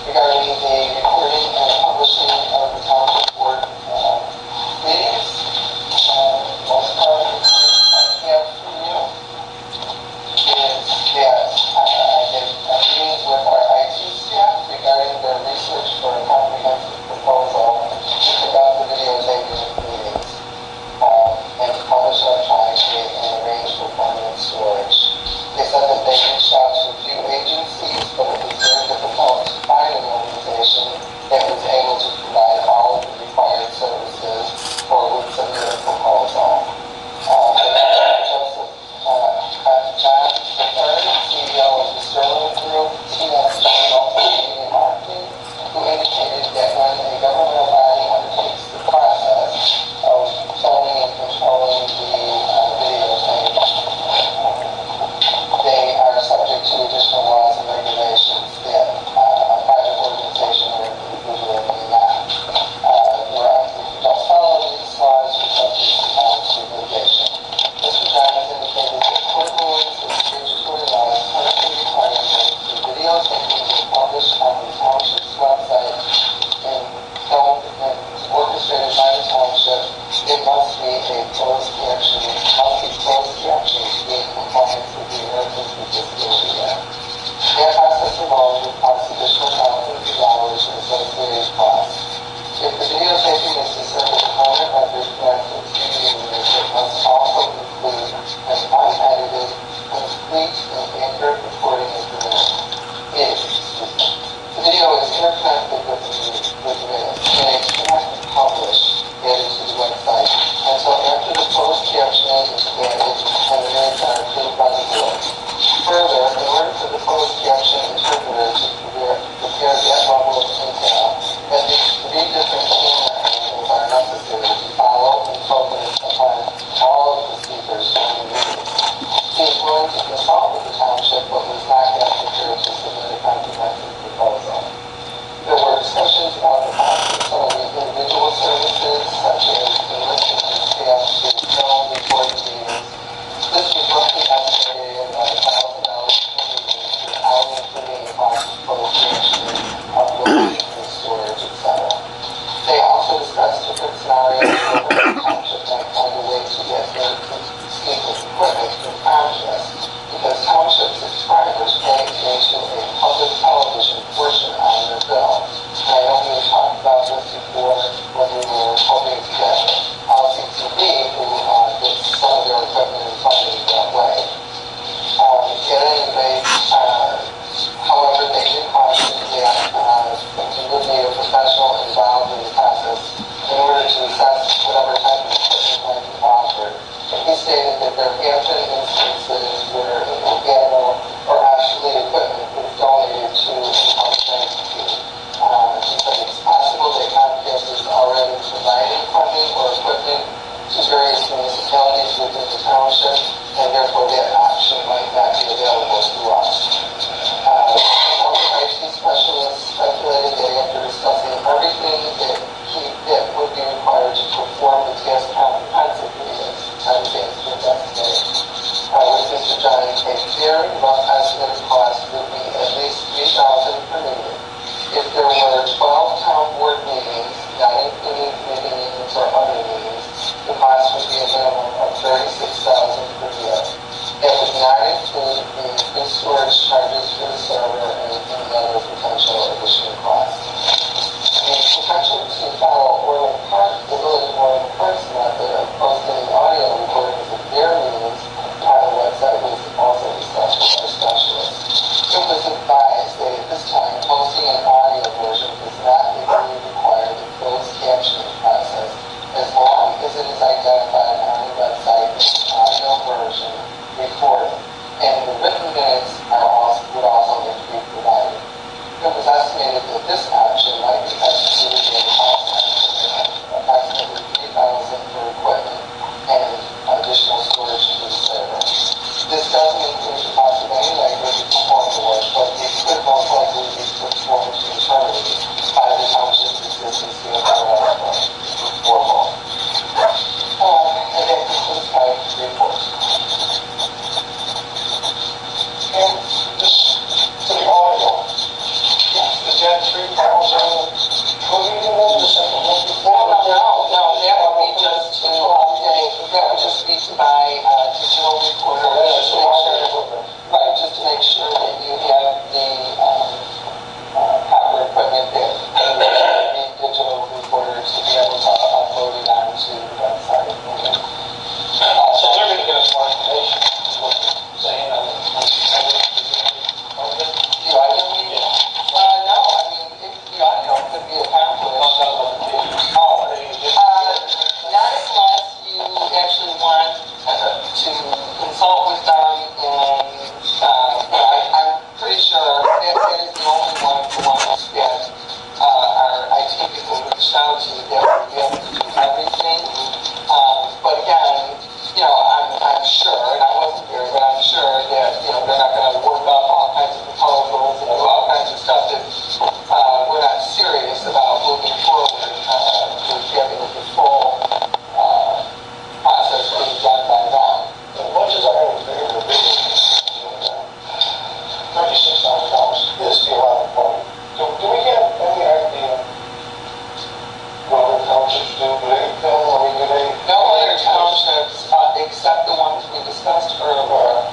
Regarding the recording and publishing of the Township Board meetings, most part of the I have for you is that I did a meeting with our IT staff regarding their research for a comprehensive proposal to conduct the videotaping of meetings and to publish electronically and arrange for permanent storage. They said that they reached out to a few agencies, but it was very difficult to find an organization that was able to provide all of the required services or would submit a proposal. Joseph John III, CEO of the Sterling Group, TSG Multimedia and Marketing, who indicated that when a governmental body undertakes the process of filming and controlling the videotape, they are subject to additional Will you do that the second one before? No, that would be just to update, that would just be to buy digital recorders, just to make sure, right, just to make sure that you have the proper equipment that need digital recorders to be able to upload it onto the website. So they're going to get us more information, is what you're saying, on the audio meeting? No, I mean, if the audio could be accomplished. Not unless you actually want to consult with them, and I'm pretty sure that is the only one of the ones that our IT people reached out to that would be able to do everything. But again, I'm sure, and I wasn't there, but I'm sure that, they're not going to work up all kinds of proposals and do all kinds of stuff that we're not serious about moving forward with having the full process being done by them. As much as I have a favor of $36,000 is a lot of money. Do we have any idea what other townships do? Do they film? I mean, do they? No other townships, except the ones we discussed earlier,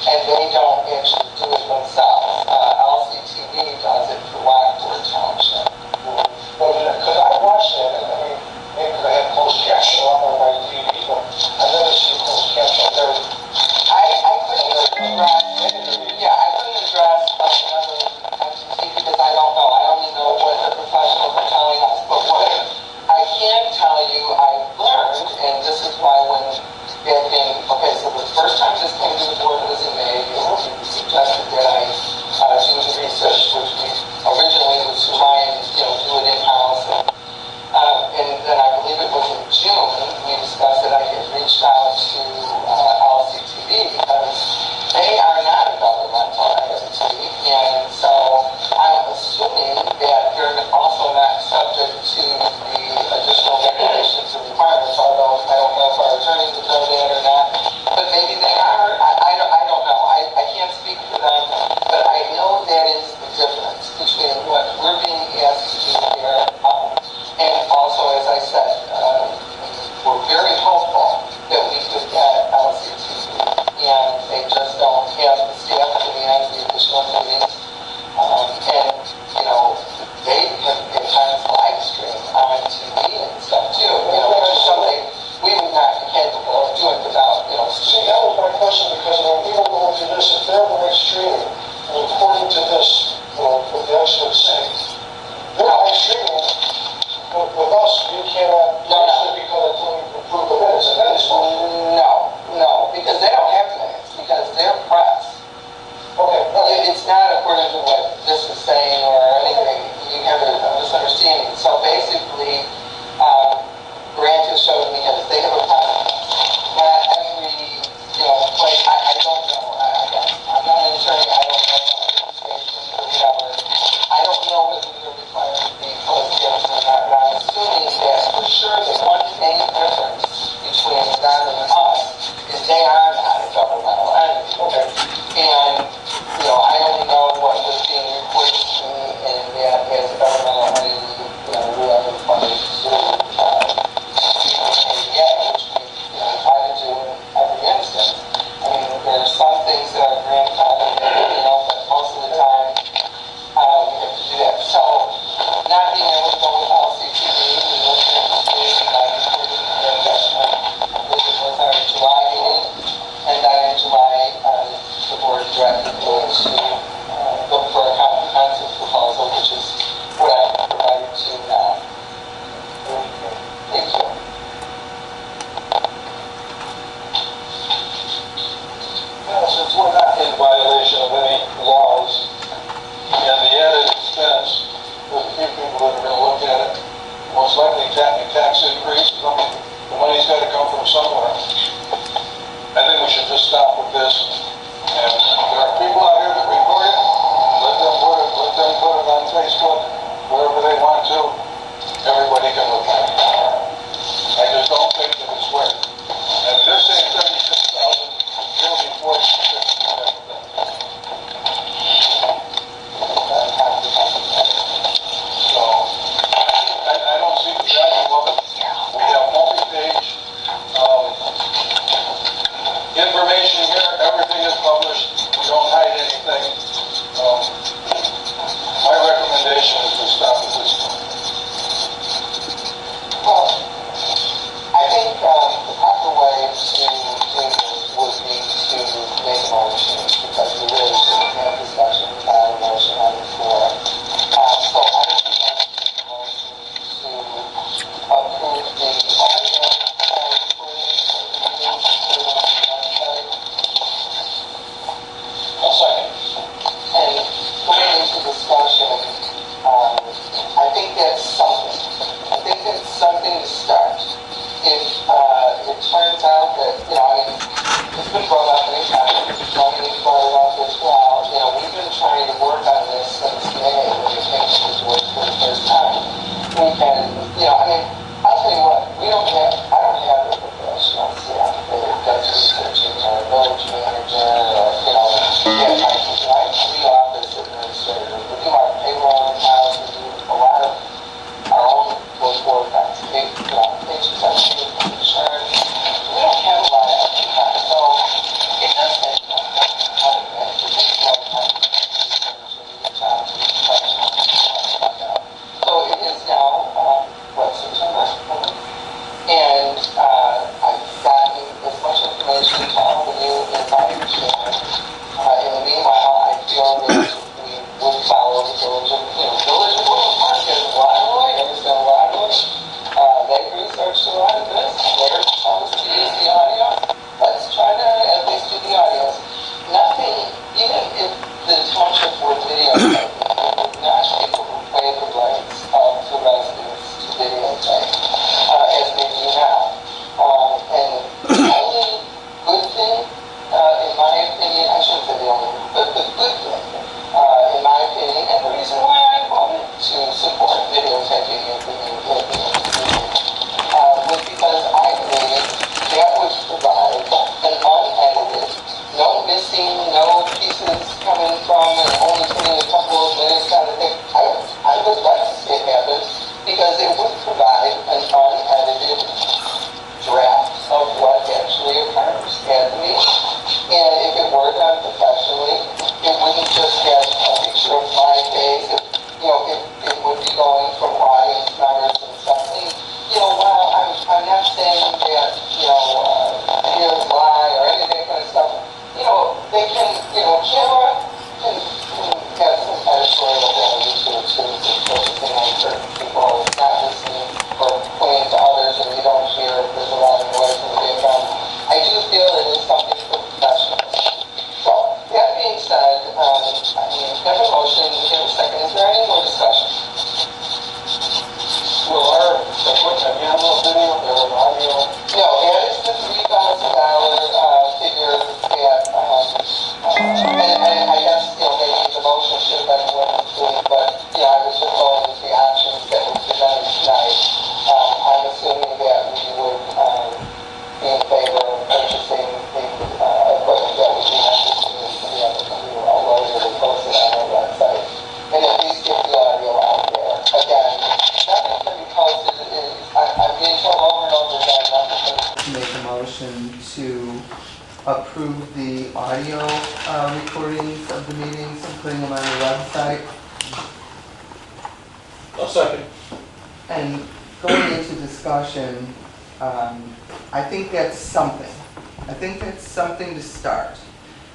and they don't actually do it themselves. LCTV does it for Blackboard Township. Well, because I watched that, and I mean, maybe because I had closed caption on my TV, but I never see closed caption there. I couldn't address, I couldn't address another entity because I don't know. I only know what the professionals are telling us. But what I can tell you, I've learned, and this is why when so the first time this came to the board was in May, you suggested that I do the research, which we originally was to try and do it in-house. And then I believe it was in June, we discussed that I had reached out to LCTV because they are not a governmental entity, and so I'm assuming that they're also not subject to the additional regulations and requirements, although I don't know if our attorneys would know that or not, but maybe they are. I don't know. I can't speak for them, but I know that is the difference between what we're being asked to do here, and also, as I said, we're very hopeful that we could get LCTV, and they just don't have the staff to manage the additional meetings. And, they have at times live stream on TV and stuff too, which is something we would not be capable of doing without, See, that was my question, because when we were going through this, if they're live streaming, and according to this, what the experts say, they're live streaming, with us, you cannot, actually, because it's only approve the minutes, and that is fine. No, because they don't have minutes, because they're press. Okay. It's not according to what this is saying or anything. You have a misunderstanding. So basically, Grant has showed me that they have a process. Not every, place, I don't know. I'm not an attorney. I don't know organizations or whatever. I don't know whether they're required to be closed captioned or not, but I'm assuming that for sure the one main difference between them and us is they are not a governmental entity. Okay. And, I only know what was being reported to me, and that as a governmental entity, we are required to do ADA, which we, try to do in every instance. I mean, there are some things that are grandfathered, but most of the time, we have to do that. So, not being able to go with LCTV, we listened to the investment. I believe it was our July meeting, and then in July, the board directed me to look for a comprehensive proposal, which is what I provided to you now. Thank you. Well, since we're not in violation of any laws, and the added expense, there's a few people that are going to look at it, most likely tax increases. I mean, the money's got to come from somewhere. I think we should just stop with this. And there are people out here that report I have 3 office administrators. We do our payroll in-house. We do a lot of our own work that's HSS, insurance. We don't have a lot of extra time. So it does take a lot of time. It takes a lot of time to research and reach out to professionals and stuff like that. So it is now, September? And I've gotten as much information to all of you as I can. In the meanwhile, I feel that we would follow the village of Woodland Park. There's a lot of lawyers and a lot of they've researched a lot of this. They're supposed to use the audio. Let's try to at least do the audios. Nothing, even if the township were videotaping, it would not take away the rights of the residents to videotape, as they do now. And the only good thing, in my opinion, I shouldn't say the only, but the good thing, in my opinion, and the reason why I voted to support videotaping at the meeting, was because I believe that would provide an unedited, no missing, no pieces coming from, and only putting a couple of minutes kind of thing. I would like to see it happen because it would provide an unedited draft of what actually occurs at the meeting. And if it were done professionally, it wouldn't just have a picture of my face. It would be going from audience members and stuff. And, while I'm not saying that, videos lie or any of that kind of stuff, they can, camera can have some editorial value to it too, focusing on certain people, not listening or pointing to others and you don't hear if there's a lot of noise in the background. I do feel it is something for professionals. So, that being said, have a motion, we have a second. Is there any more discussion? Well, what's a handle video or audio? No, that is the $3,000 figure that, and I guess, maybe the motion should have been more complete, but, I was just going with the options that were presented tonight. I'm assuming that we would, be in favor of purchasing the, equipment that would be necessary to be able to do a loader and post it on our website. And at least get the audio out there. Again, nothing can be posted. I'm being told over and over again, nothing can Make a motion to approve the audio recordings of the meetings and putting them on the website. A second. And going into discussion, I think that's something. I think that's something to start.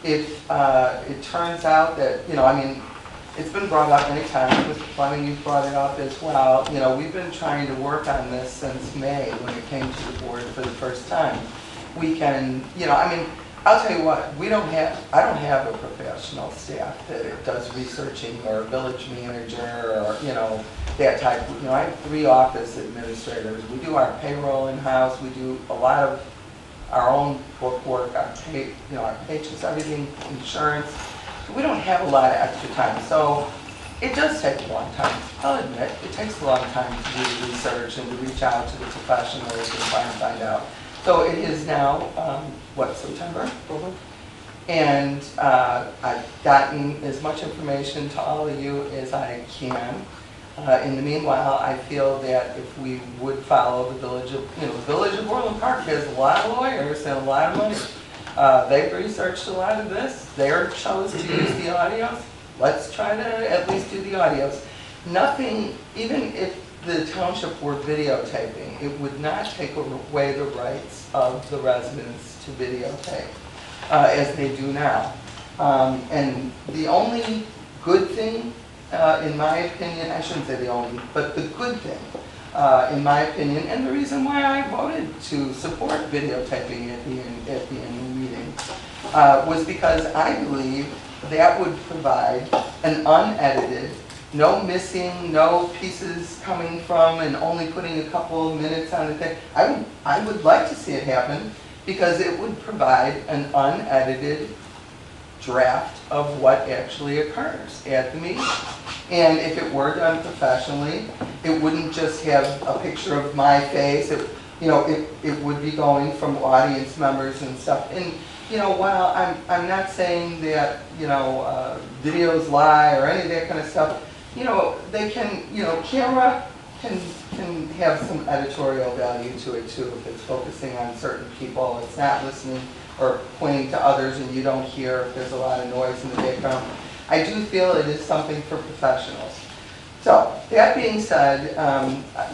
If it turns out that, it's been brought up many times. Mr. Fleming, you've brought it up as well. We've been trying to work on this since May when it came to the board for the first time. We can, I'll tell you what, I don't have a professional staff that does researching or a village manager or, that type. I have 3 office administrators. We do our payroll in-house. We do a lot of our own bookwork, our pages, everything, insurance. We don't have a lot of extra time, so it does take a long time. I'll admit, it takes a long time to do research and to reach out to the professionals and try and find out. So it is now, September? And I've gotten as much information to all of you as I can. In the meanwhile, I feel that if we would follow the Village of Woodland Park has a lot of lawyers and a lot of money. They've researched a lot of this. They're chose to use the audios. Let's try to at least do the audios. Nothing, even if the township were videotaping, it would not take away the rights of the residents to videotape, as they do now. And the only good thing, in my opinion, I shouldn't say the only, but the good thing, in my opinion, and the reason why I voted to support videotaping at the annual meeting, was because I believe that would provide an unedited, no missing, no pieces coming from, and only putting a couple of minutes on the thing. I would like to see it happen because it would provide an unedited draft of what actually occurs at the meeting. And if it were done professionally, it wouldn't just have a picture of my face. It would be going from audience members and stuff. And you know, while I'm not saying that, you know, videos lie or any of that kind of stuff, you know, they can, you know, camera can have some editorial value to it too, if it's focusing on certain people, it's not listening or pointing to others and you don't hear if there's a lot of noise in the background. I do feel it is something for professionals. So, that being said,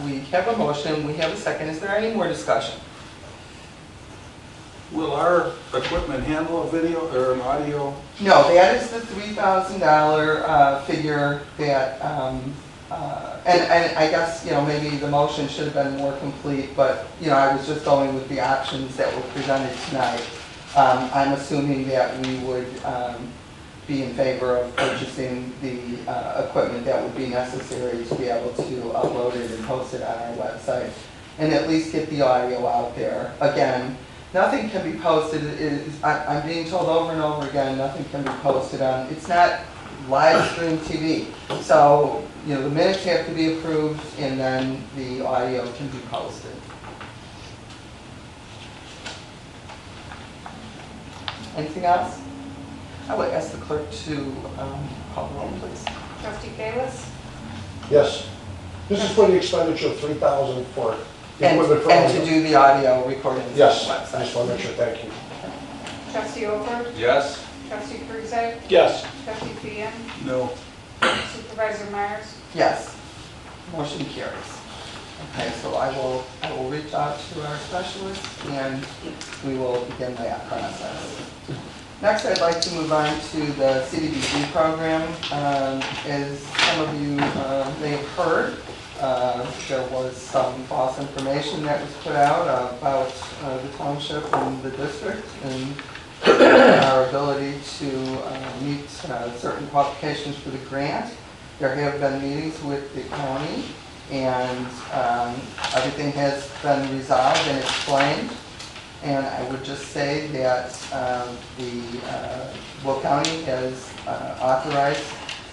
we have a motion, we have a second. Is there any more discussion? Will our equipment handle a video or an audio? No, that is the $3,000 figure that, and I guess, you know, maybe the motion should have been more complete, but, you know, I was just going with the options that were presented tonight. I'm assuming that we would be in favor of purchasing the equipment that would be necessary to be able to upload it and post it on our website, and at least get the audio out there. Again, nothing can be posted, I'm being told over and over again, nothing can be posted on, it's not live stream TV. So, you know, the minutes have to be approved and then the audio can be posted. Anything else? I would ask the clerk to call the roll, please. Trustee Bayless? Yes. This is for the expenditure of $3,000 for the And equipment for... to do the audio recording on the Yes, I website. just want to make sure, thank you. Trustee Oker? Yes. Trustee Kruzak? Yes. Trustee Fian? No. Supervisor Myers? Yes. Motion carries. Okay, so I will reach out to our specialist and we will begin that process. Next, I'd like to move on to the CDBG program. As some of you may have heard, there was some false information that was put out about the township and the district and our ability to meet certain qualifications for the grant. There have been meetings with the county and everything has been resolved and explained. And I would just say that Will County has authorized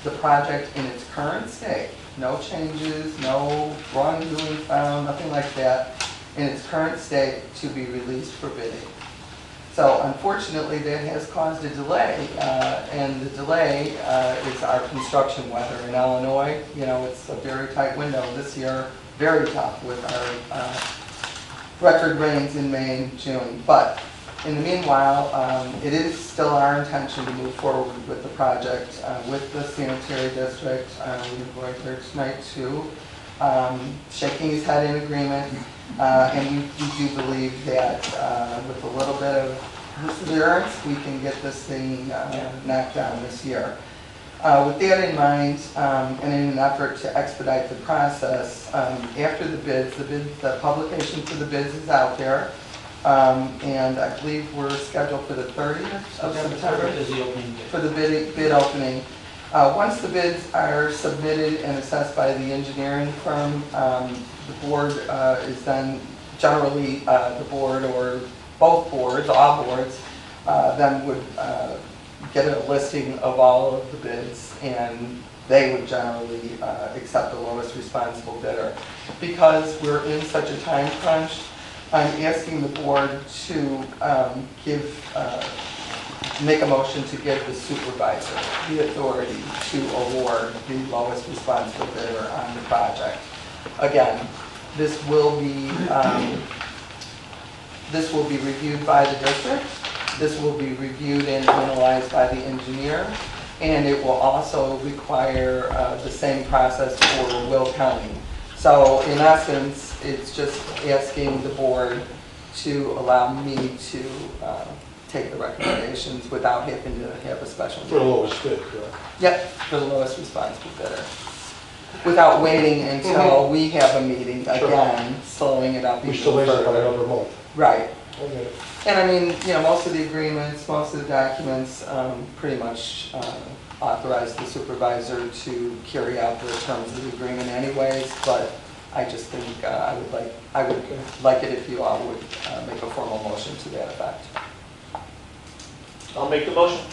the project in its current state. No changes, no wrongdoing found, nothing like that. In its current state to be released for bidding. So unfortunately, that has caused a delay, and the delay is our construction weather in Illinois. You know, it's a very tight window this year, very tough with our record rains in May and June. But in the meanwhile, it is still our intention to move forward with the project with the sanitary district. We're going here tonight too, shaking his head in agreement. And we do believe that with a little bit of perseverance, we can get this thing knocked down this year. With that in mind, and in an effort to expedite the process, after the bids, the publication for the bids is out there. And I believe we're scheduled for the 30th of September is the opening day. for the bid opening. Once the bids are submitted and assessed by the engineering firm, the board is then generally the board or both boards, all boards, then would get a listing of all of the bids and they would generally accept the lowest responsible bidder. Because we're in such a time crunch, I'm asking the board to make a motion to give the supervisor the authority to award the lowest responsible bidder on the project. Again, this will be reviewed by the district. This will be reviewed and analyzed by the engineer, and it will also require the same process for Will County. So in essence, it's just asking the board to allow me to take the recommendations without having to have a special For the meeting. lowest bid, correct? Yep, for the lowest responsible bidder. Without waiting until we have a meeting Sure. again, slowing it up We even still raise it by further. another month. Right. Okay. And I mean, you know, most of the agreements, most of the documents pretty much authorize the supervisor to carry out the terms of the agreement anyways, but I just think I would like it if you all would make a formal motion to that effect. I'll make the motion.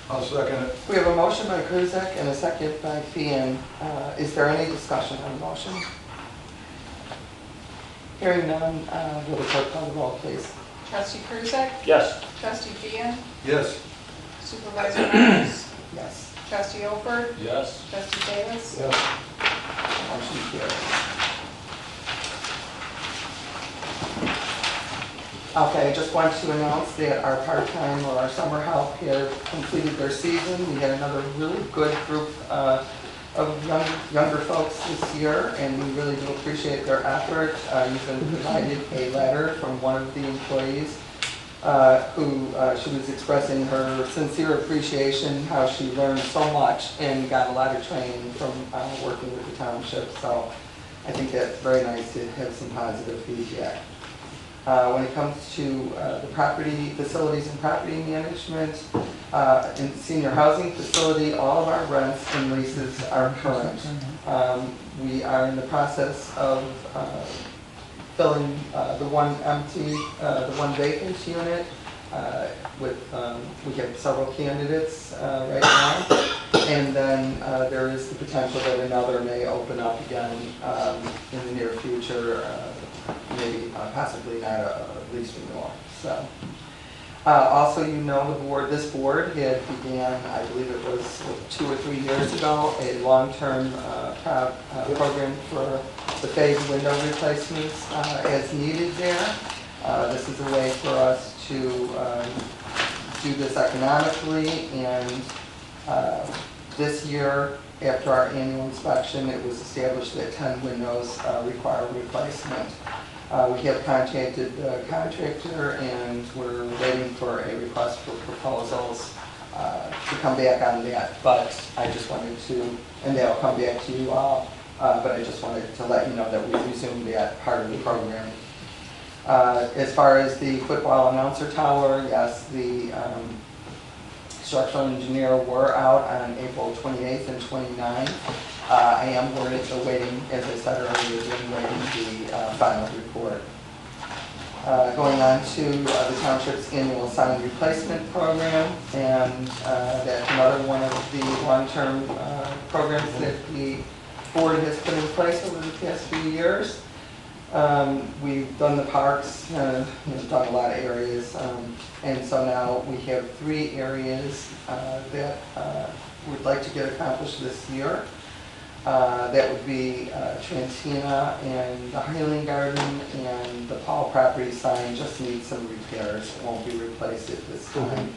I'll second it. We have a motion by Kruzak and a second by Fian. Is there any discussion on the motion? Hearing none, will the clerk call the roll, please? Trustee Krusek? Yes. Trustee Fian? Yes. Supervisor Myers? Yes. Trustee Alford? Yes. Trustee Davis? Yes. Motion carries. Okay, I just want to announce that our part-time or our summer help have completed their season. We had another really good group of younger folks this year, and we really do appreciate their effort. You've been provided a letter from one of the employees who she was expressing her sincere appreciation, how she learned so much and got a lot of training from working with the township. So I think that's very nice to have some positive feedback. When it comes to the property, facilities and property management, in senior housing facility, all of our rents and leases are current. We are in the process of filling the one empty, the one vacant unit. We have several candidates right now, and then there is the potential that another may open up again in the near future. Maybe possibly not a lease renewal. So, also, you know, this board had began, I believe it was 2 or 3 years ago, a long-term program for the phase window replacements as needed there. This is a way for us to do this economically, and this year, after our annual inspection, it was established that 10 windows require replacement. We have contacted the contractor, and we're waiting for a request for proposals to come back on that. But I just wanted to, and that'll come back to you all, but I just wanted to let you know that we resumed that part of the program. As far as the football announcer tower, yes, the structural engineer were out on April 28th and 29th. I am awaiting, as I said earlier, awaiting the final report. Going on to the Township's annual sign replacement program, and that's another one of the long-term programs that the board has put in place over the past few years. We've done the parks, we've done a lot of areas, and so now we have 3 areas that we'd like to get accomplished this year. That would be Trantina and the Highland Garden, and the Paul property sign just needs some repairs. It won't be replaced at this time.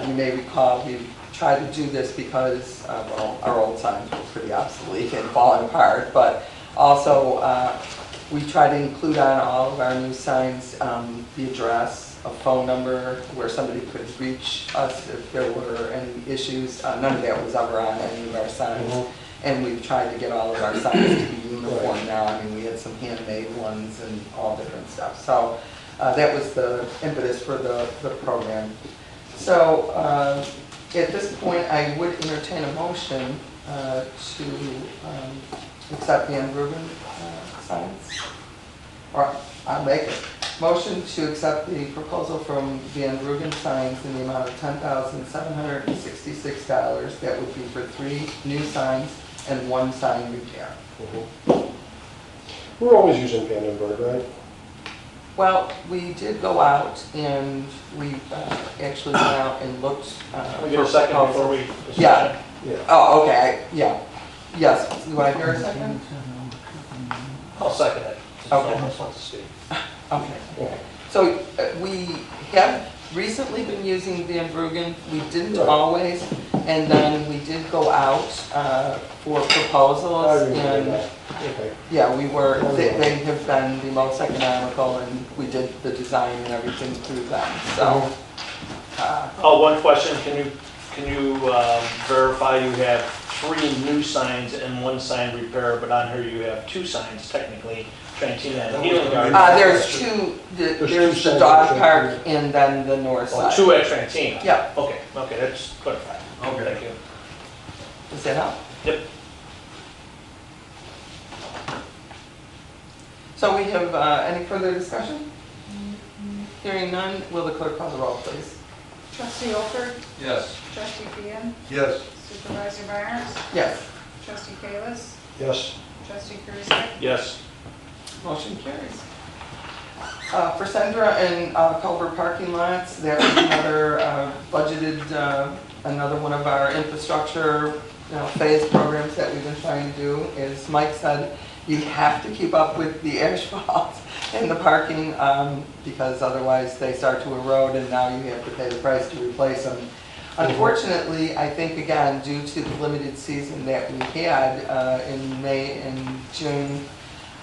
You may recall we tried to do this because, well, our old signs were pretty obsolete and falling apart, but also we try to include on all of our new signs the address, a phone number where somebody could reach us if there were any issues. None of that was ever on any of our signs. And we've tried to get all of our signs to be uniform now. I mean, we had some handmade ones and all different stuff. So that was the impetus for the program. So at this point, I would entertain a motion to accept the Rubin signs. Or I'll make it. Motion to accept the proposal from Van Rugen Signs in the amount of $10,766. That would be for 3 new signs and 1 sign repair. We're always using Vandenberg, right? Well, we did go out, and we actually went out and looked. We get a second before we... Yeah. Yeah. Oh, okay, yeah. Yes, do I hear a second? I'll second it. Okay. Someone wants to speak. Okay. So we have recently been using Van Bruggen. We didn't Right. always, and then we did go out for proposals, I remember and that. Okay. yeah, they have been the most economical, and we did the design and everything through them. So. Oh, one question, can you verify you have 3 new signs and 1 sign repair, but on here you have 2 signs technically, Trantina and Healing Garden? There's 2, there's two the signs dog at park Trantina. and then the north Oh, side. 2 at Trantina? Yeah. Okay, that's clarified. Okay. Thank you. Does that help? Yep. So we have any further discussion? Hearing none, will the clerk call the roll, please? Trustee Alford? Yes. Trustee Fian? Yes. Supervisor Myers? Yes. Trustee Kalis? Yes. Trustee Krusek? Yes. Motion carries. For Sandra and Culver parking lots, that was another budgeted, another one of our infrastructure, phase programs that we've been trying to do. As Mike said, you have to keep up with the asphalt and the parking, because otherwise they start to erode and now you have to pay the price to replace them. Unfortunately, I think again, due to the limited season that we had in May and June,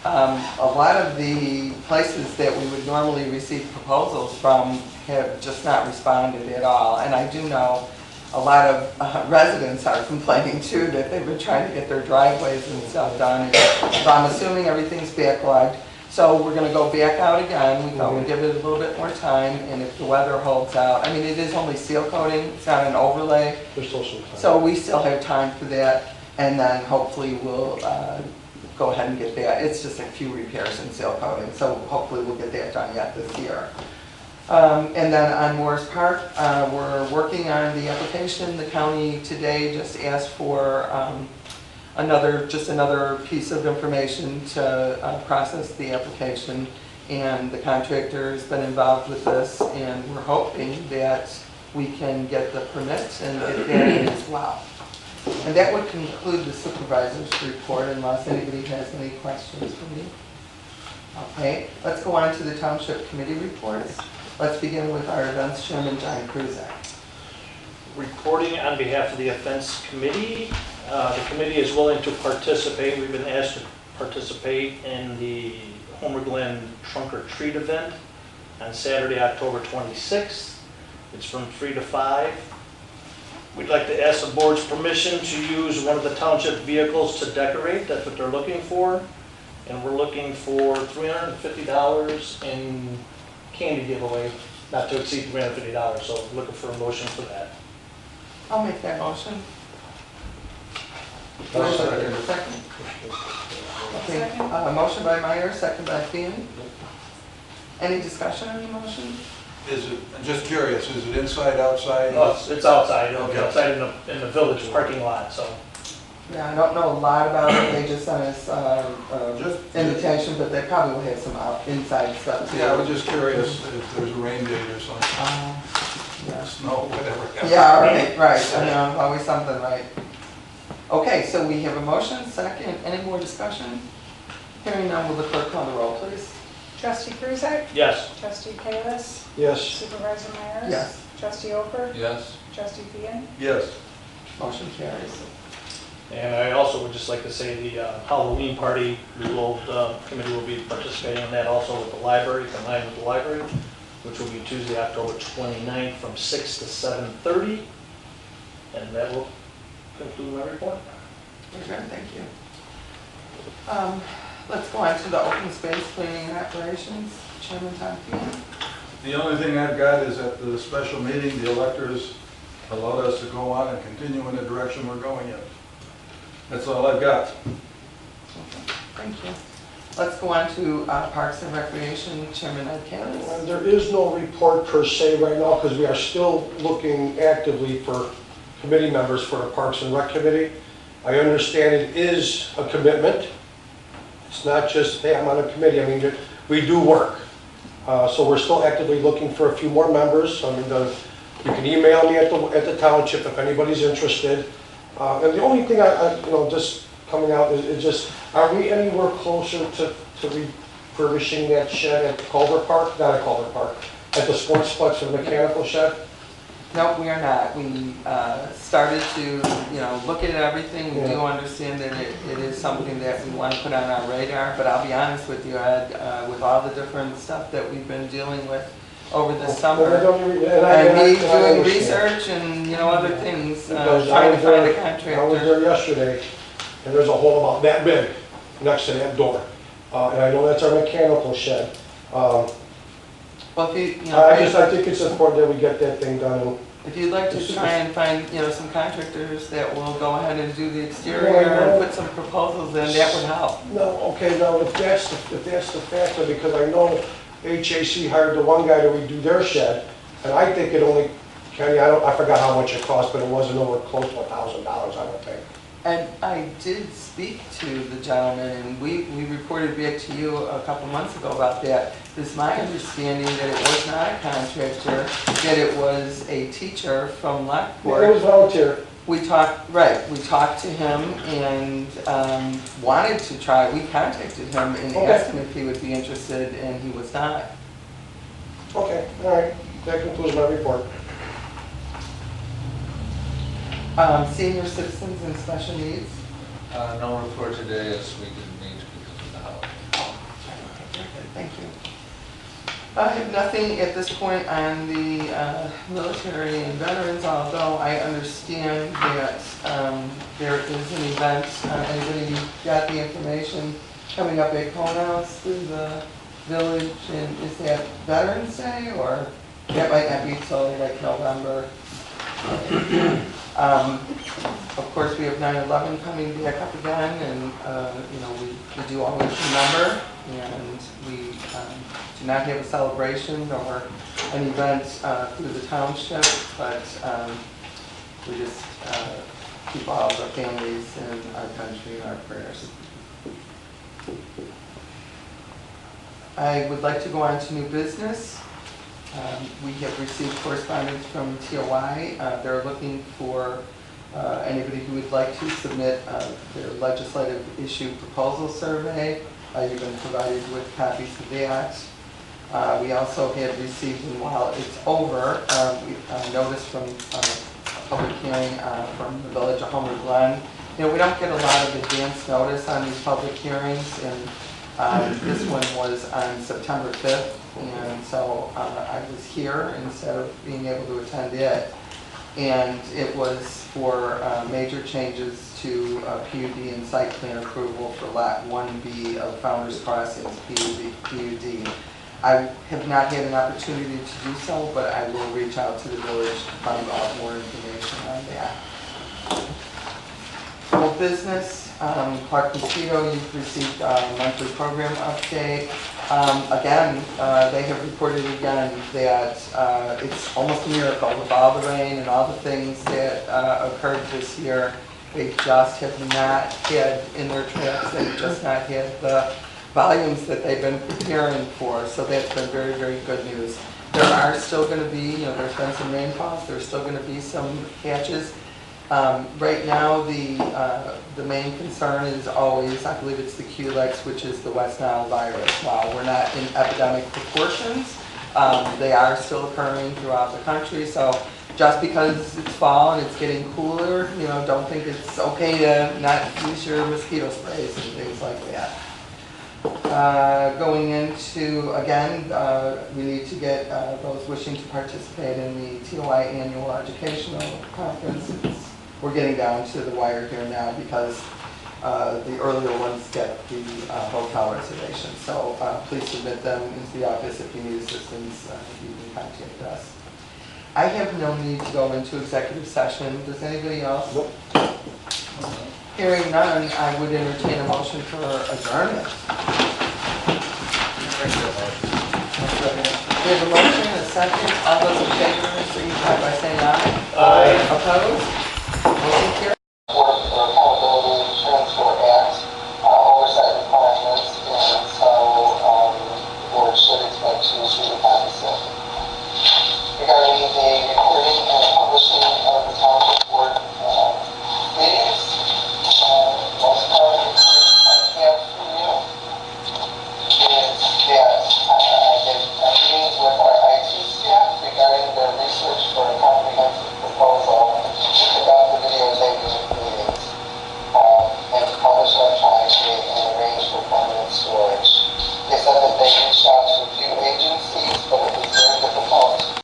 a lot of the places that we would normally receive proposals from have just not responded at all. And I do know a lot of residents are complaining too that they've been trying to get their driveways and stuff done. And so I'm assuming everything's backlogged. So we're going to go back out again. We thought we'd give it a little bit more time, and if the weather holds out, I mean, it is only seal coating, it's not an overlay. There's still some time. So we still have time for that, and then hopefully we'll go ahead and get that. It's just a few repairs and seal coating, so hopefully we'll get that done yet this year. And then on Morris Park, we're working on the application. The county today just asked for another piece of information to process the application, and the contractor's been involved with this, and we're hoping that we can get the permits and get that in as well. And that would conclude the supervisor's report unless anybody has any questions for me. Okay, let's go on to the township committee reports. Let's begin with our events chairman, John Kruzak. Reporting on behalf of the events committee. The committee is willing to participate. We've been asked to participate in the Homer Glen Trunk or Treat event on Saturday, October 26th. It's from 3 to 5. We'd like to ask the board's permission to use one of the township vehicles to decorate. That's what they're looking for. And we're looking for $350 in candy giveaway, not to exceed $350. So looking for a motion for that. I'll make that motion. Second. Second. Okay, motion by Meyer, second by Fian. Any discussion on the motion? Is it, I'm just curious, is it inside, outside? No, it's outside. It'll be Okay. outside in the village parking lot, so. Yeah, I don't know a lot about it. They just sent us Just- invitation, but they probably will have some inside stuff too. Yeah, I was just curious if there's a rain date or something, Yeah. snow, whatever. Yeah, right, I know, always something, right. Okay, so we have a motion, second, any more discussion? Hearing none, will the clerk call the roll, please? Trustee Kruzak? Yes. Trustee Kalis? Yes. Supervisor Myers? Yes. Trustee Oker? Yes. Trustee Fian? Yes. Motion carries. And I also would just like to say the Halloween party, the committee will be participating in that also with the library, combined with the library, which will be Tuesday, October 29th from 6 to 7:30. And that will conclude my report. Very good, thank you. Let's go on to the open space planning and operations. Chairman Tom Fian. The only thing I've got is at the special meeting, the electors allowed us to go on and continue in the direction we're going in. That's all I've got. Okay, thank you. Let's go on to Parks and Recreation, Chairman Ed Callis. There is no report per se right now because we are still looking actively for committee members for the Parks and Rec Committee. I understand it is a commitment. It's not just, hey, I'm on a committee. I mean, we do work. So we're still actively looking for a few more members. I mean, you can email me at the township if anybody's interested. And the only thing just coming out is just, are we anywhere closer to refurbishing that shed at Culver Park? Not at Culver Park, at the Sportsplex for the mechanical shed? No, we are not. We started to, look at everything. We do understand that it is something that we want to put on our radar, but I'll be honest with you, Ed, with all the different stuff that we've been dealing with over the summer, and me doing research and, other things, trying to find a contractor. I was there yesterday, and there's a hole about that big next to that door. And I know that's our mechanical shed. Well, if I think it's important that we get that thing done. And if you'd like to try and find, some contractors that will go ahead and do the exterior and put some proposals in, that would help. No, okay, now if that's the factor, because I know HAC hired the one guy to redo their shed, and I think it only, Kenny, I forgot how much it cost, but it wasn't over close to $1,000, I don't think. And I did speak to the gentleman, and we reported back to you a couple months ago about that. It's my understanding that it was not a contractor, that it was a teacher from It Lockport. was volunteer. We talked to him and wanted to try, we contacted him and Okay. asked him if he would be interested, and he was not. Okay, all right. That concludes my report. Senior citizens and special needs. No report today as we didn't meet because of the holiday. Thank you. I have nothing at this point on the military and veterans, although I understand that there is an event, anybody got the information, coming up at Cone House in the village, and is that Veterans Day, or that might not be till like November? Of course, we have 9/11 coming back up again, and we do always remember, and we do not have a celebration or an event through the township, but we just keep all the families in our country in our prayers. I would like to go on to new business. We have received correspondence from TOI. They're looking for anybody who would like to submit their legislative issue proposal survey. You've been provided with copies of that. We also have received, and while it's over, notice from a public hearing from the Village of Homer Glen. We don't get a lot of advance notice on these public hearings, and this one was on September 5th, and so I was here instead of being able to attend it. And it was for major changes to PUD and site plan approval for Lot 1B of Founders Crossings PUD. I have not had an opportunity to do so, but I will reach out to the village to find out more information on that. Old business, Clark Mosquito, you've received a monthly program update. Again, they have reported again that it's almost a miracle with all the rain and all the things that occurred this year. They just have not had in their traps, they've just not had the volumes that they've been preparing for, so that's been very, very good news. There are still going to be, there's been some rainfalls, there's still going to be some patches. Right now, the main concern is always, I believe it's the QLEX, which is the West Nile virus. While we're not in epidemic proportions, they are still occurring throughout the country, so just because it's fall and it's getting cooler, don't think it's okay to not use your mosquito sprays and things like that. Going into, again, we need to get those wishing to participate in the TOI Annual Educational Conference. We're getting down to the wire here now because the earlier ones get the hotel reservation. So please submit them into the office if you need assistance. You can contact us. I have no need to go into executive session. Does anybody else? Nope. Hearing none, I would entertain a motion for adjournment. We have a motion, a second. All those in favor, signify by saying aye. Aye. Opposed? Motion carries.